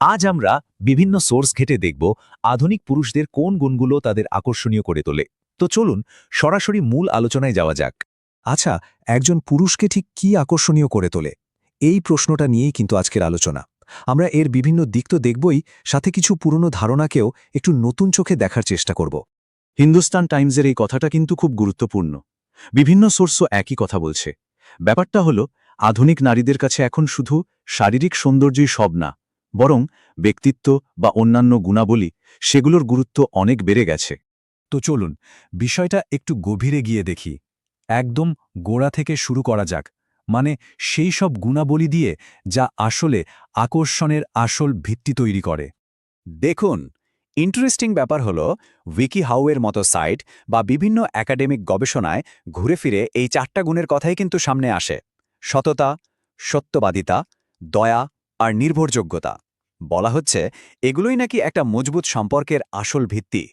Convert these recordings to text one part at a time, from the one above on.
আজ আমরা বিভিন্ন সোর্স ঘেটে দেখব আধুনিক পুরুষদের কোন গুণগুলো তাদের আকর্ষণীয় করে তোলে। তো চলুন সরাসরি মূল আলোচনায় যাওয়া যাক। আচ্ছা, একজন পুরুষকে ঠিক কি আকর্ষণীয় করে তোলে? এই প্রশ্নটা নিয়েই কিন্তু আজকের আলোচনা। আমরা এর বিভিন্ন দিক তো দেখবই, সাথে কিছু পুরনো ধারণাকেও একটু নতুন চোখে দেখার চেষ্টা করব। হিন্দুস্তান টাইমসের এই কথাটা কিন্তু খুব গুরুত্বপূর্ণ। বিভিন্ন সোর্সও একই কথা বলছে। ব্যাপারটা হলো, আধুনিক নারীদের কাছে এখন শুধু শারীরিক সৌন্দর্যই সব না, বরং ব্যক্তিত্ব বা অন্যান্য গুণাবলী, সেগুলোর গুরুত্ব অনেক বেড়ে গেছে। তো চলুন বিষয়টা একটু গভীরে গিয়ে দেখি। একদম গোড়া থেকে শুরু করা যাক, মানে সেই সব গুণাবলী দিয়ে যা আসলে আকর্ষণের আসল ভিত্তি তৈরি করে। দেখুন, ইন্টারেস্টিং ব্যাপার হলো উইকি হাউয়ের মতো সাইট বা বিভিন্ন একাডেমিক গবেষণায় ঘুরে ফিরে এই 4টা গুণের কথাই কিন্তু সামনে আসে: সততা, সত্যবাদিতা, দয়া আর নির্ভরযোগ্যতা। বলা হচ্ছে এগুলোই নাকি একটা মজবুত সম্পর্কের আসল ভিত্তি।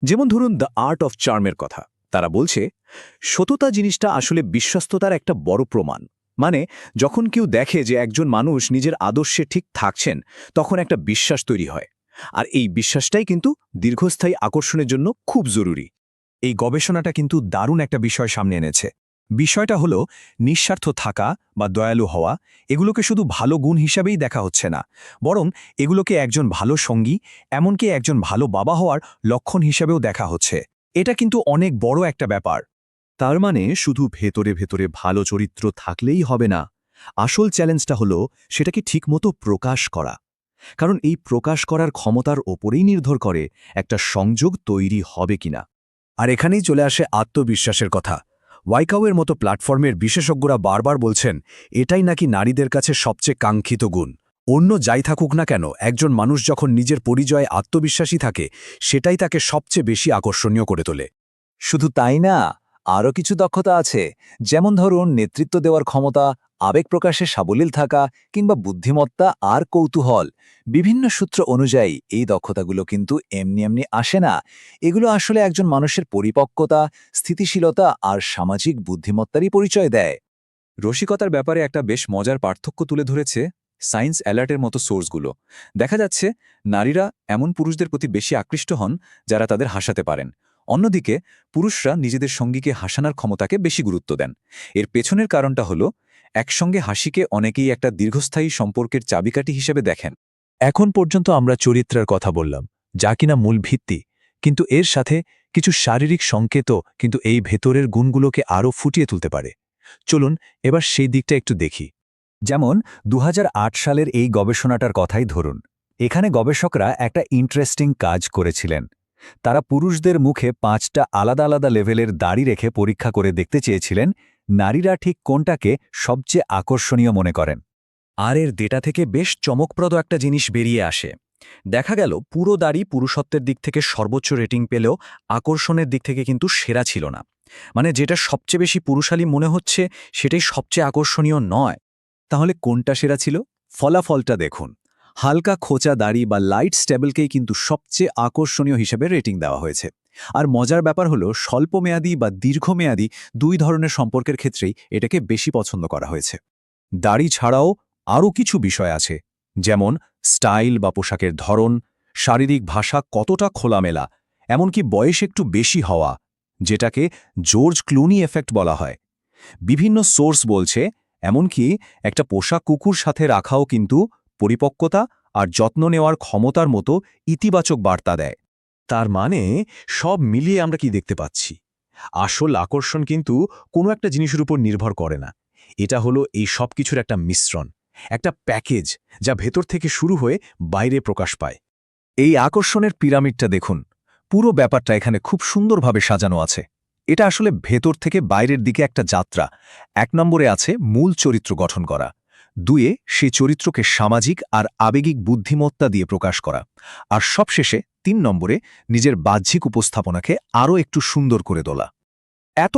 যেমন ধরুন দ্য আর্ট অফ চার্মের কথা। তারা বলছে সততা জিনিসটা আসলে বিশ্বস্ততার একটা বড় প্রমাণ। মানে যখন কেউ দেখে যে একজন মানুষ নিজের আদর্শে ঠিক থাকছেন, তখন একটা বিশ্বাস তৈরি হয়। আর এই বিশ্বাসটাই কিন্তু দীর্ঘস্থায়ী আকর্ষণের জন্য খুব জরুরি। এই গবেষণাটা কিন্তু দারুণ একটা বিষয় সামনে এনেছে। বিষয়টা হলো নিঃস্বার্থ থাকা বা দয়ালু হওয়া, এগুলোকে শুধু ভালো গুণ হিসাবেই দেখা হচ্ছে না, বরং এগুলোকে একজন ভালো সঙ্গী, এমনকি একজন ভালো বাবা হওয়ার লক্ষণ হিসাবেও দেখা হচ্ছে। এটা কিন্তু অনেক বড় একটা ব্যাপার। তার মানে শুধু ভেতরে ভেতরে ভালো চরিত্র থাকলেই হবে না। আসল চ্যালেঞ্জটা হলো সেটাকে ঠিকমতো প্রকাশ করা। কারণ এই প্রকাশ করার ক্ষমতার ওপরেই নির্ভর করে একটা সংযোগ তৈরি হবে কিনা। আর এখানেই চলে আসে আত্মবিশ্বাসের কথা। ওয়াইকাওয়ের মতো প্ল্যাটফর্মের বিশেষজ্ঞরা বারবার বলছেন এটাই নাকি নারীদের কাছে সবচেয়ে কাঙ্ক্ষিত গুণ। অন্য যাই থাকুক না কেন, একজন মানুষ যখন নিজের পরিচয়ে আত্মবিশ্বাসী থাকে, সেটাই তাকে সবচেয়ে বেশি আকর্ষণীয় করে তোলে। শুধু তাই না, আরও কিছু দক্ষতা আছে। যেমন ধরুন নেতৃত্ব দেওয়ার ক্ষমতা, আবেগ প্রকাশে সাবলীল থাকা, কিংবা বুদ্ধিমত্তা আর কৌতূহল। বিভিন্ন সূত্র অনুযায়ী এই দক্ষতাগুলো কিন্তু এমনি এমনি আসে না। এগুলো আসলে একজন মানুষের পরিপক্কতা, স্থিতিশীলতা আর সামাজিক বুদ্ধিমত্তারই পরিচয় দেয়। রসিকতার ব্যাপারে একটা বেশ মজার পার্থক্য তুলে ধরেছে সায়েন্স অ্যালার্টের মতো সোর্সগুলো। দেখা যাচ্ছে নারীরা এমন পুরুষদের প্রতি বেশি আকৃষ্ট হন যারা তাদের হাসাতে পারেন। অন্যদিকে পুরুষরা নিজেদের সঙ্গীকে হাসানোর ক্ষমতাকে বেশি গুরুত্ব দেন। এর পেছনের কারণটা হলো একসঙ্গে হাসিকে অনেকেই একটা দীর্ঘস্থায়ী সম্পর্কের চাবিকাঠি হিসেবে দেখেন। এখন পর্যন্ত আমরা চরিত্রের কথা বললাম, যা কিনা মূল ভিত্তি, কিন্তু এর সাথে কিছু শারীরিক সংকেতও কিন্তু এই ভেতরের গুণগুলোকে আরও ফুটিয়ে তুলতে পারে। চলুন এবার সেই দিকটা একটু দেখি। যেমন ২০০৮ সালের এই গবেষণাটার কথাই ধরুন। এখানে গবেষকরা একটা ইন্টারেস্টিং কাজ করেছিলেন। তারা পুরুষদের মুখে 5টা আলাদা আলাদা লেভেলের দাড়ি রেখে পরীক্ষা করে দেখতে চেয়েছিলেন নারীরা ঠিক কোনটাকে সবচেয়ে আকর্ষণীয় মনে করেন। আর এর ডেটা থেকে বেশ চমকপ্রদ একটা জিনিস বেরিয়ে আসে। দেখা গেল পুরো দাড়ি পুরুষত্বের দিক থেকে সর্বোচ্চ রেটিং পেলেও আকর্ষণের দিক থেকে কিন্তু সেরা ছিল না। মানে যেটা সবচেয়ে বেশি পুরুষালী মনে হচ্ছে সেটাই সবচেয়ে আকর্ষণীয় নয়। তাহলে কোনটা সেরা ছিল? ফলাফলটা দেখুন। হালকা খোঁচা দাড়ি বা লাইট স্টেবলকেই কিন্তু সবচেয়ে আকর্ষণীয় হিসেবে রেটিং দেওয়া হয়েছে। আর মজার ব্যাপার হলো স্বল্পমেয়াদী বা দীর্ঘমেয়াদী দুই ধরনের সম্পর্কের ক্ষেত্রেই এটাকে বেশি পছন্দ করা হয়েছে। দাড়ি ছাড়াও আরও কিছু বিষয় আছে, যেমন স্টাইল বা পোশাকের ধরন, শারীরিক ভাষা কতটা খোলামেলা, এমনকি বয়স একটু বেশি হওয়া, যেটাকে জর্জ ক্লুনি এফেক্ট বলা হয়। বিভিন্ন সোর্স বলছে এমনকি একটা পোষা কুকুর সাথে রাখাও কিন্তু পরিপক্কতা আর যত্ন নেওয়ার ক্ষমতার মতো ইতিবাচক বার্তা দেয়। তার মানে সব মিলিয়ে আমরা কি দেখতে পাচ্ছি? আসল আকর্ষণ কিন্তু কোনো একটা জিনিসের উপর নির্ভর করে না। এটা হলো এই সব কিছুর একটা মিশ্রণ, একটা প্যাকেজ, যা ভেতর থেকে শুরু হয়ে বাইরে প্রকাশ পায়। এই আকর্ষণের পিরামিডটা দেখুন। পুরো ব্যাপারটা এখানে খুব সুন্দরভাবে সাজানো আছে। এটা আসলে ভেতর থেকে বাইরের দিকে একটা যাত্রা। 1 নম্বরে আছে মূল চরিত্র গঠন করা। 2-এ সেই চরিত্রকে সামাজিক আর আবেগিক বুদ্ধিমত্তা দিয়ে প্রকাশ করা। আর সবশেষে 3 নম্বরে নিজের বাহ্যিক উপস্থাপনাকে আরও একটু সুন্দর করে তোলা। এত